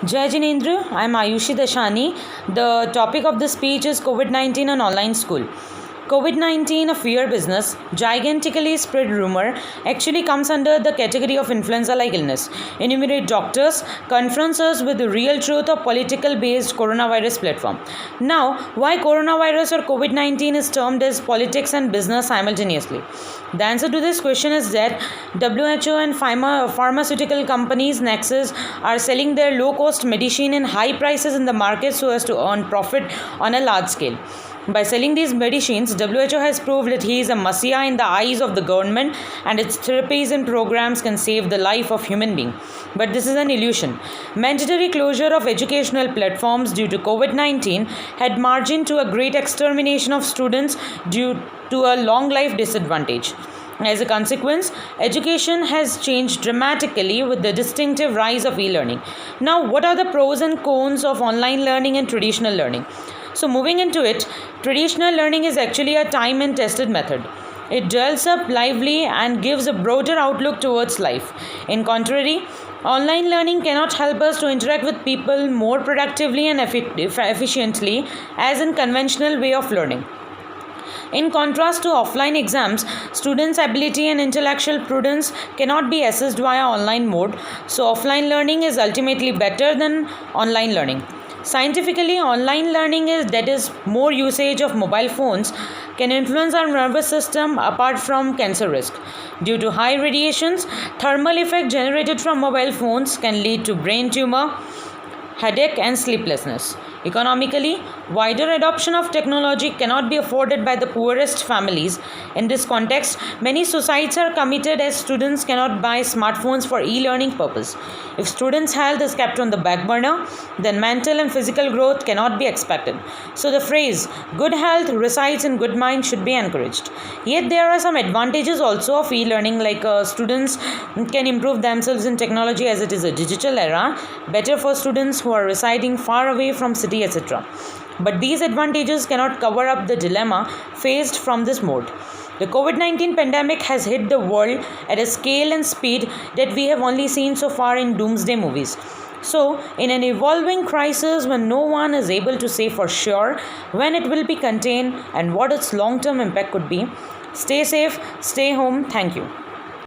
Jai Jinendra, I am Ayushi Dashani. The topic of the speech is COVID 19 and online school. COVID 19, a fear business, gigantically spread rumor, actually comes under the category of influenza like illness. Enumerate doctors confronts us with the real truth of political based coronavirus platform. Now, why coronavirus or COVID 19 is termed as politics and business simultaneously? The answer to this question is that WHO and pharmaceutical companies Nexus are selling their low cost medicine in high prices in the market so as to earn profit on a large scale. By selling these medicines, WHO has proved that he is a messiah in the eyes of the government and its therapies and programs can save the life of human being. But this is an illusion. Mandatory closure of educational platforms due to COVID-19 had margin to a great extermination of students due to a long life disadvantage. As a consequence, education has changed dramatically with the distinctive rise of e-learning. Now, what are the pros and cons of online learning and traditional learning? So, moving into it, traditional learning is actually a time and tested method. It dwells up lively and gives a broader outlook towards life. In contrary, online learning cannot help us to interact with people more productively and efficiently as in conventional way of learning. In contrast to offline exams, students' ability and intellectual prudence cannot be assessed via online mode, so offline learning is ultimately better than online learning. Scientifically, online learning is more usage of mobile phones can influence our nervous system apart from cancer risk. Due to high radiations, thermal effect generated from mobile phones can lead to brain tumor, headache and sleeplessness. Economically, wider adoption of technology cannot be afforded by the poorest families. In this context, many suicides are committed as students cannot buy smartphones for e-learning purpose. If students' health is kept on the back burner, then mental and physical growth cannot be expected. So the phrase, good health resides in good mind should be encouraged. Yet there are some advantages also of e-learning like students can improve themselves in technology as it is a digital era, better for students who are residing far away from city etc. But these advantages cannot cover up the dilemma faced from this mode. The COVID 19 pandemic has hit the world at a scale and speed that we have only seen so far in doomsday movies. So, in an evolving crisis when no one is able to say for sure when it will be contained and what its long term impact could be, stay safe, stay home. Thank you.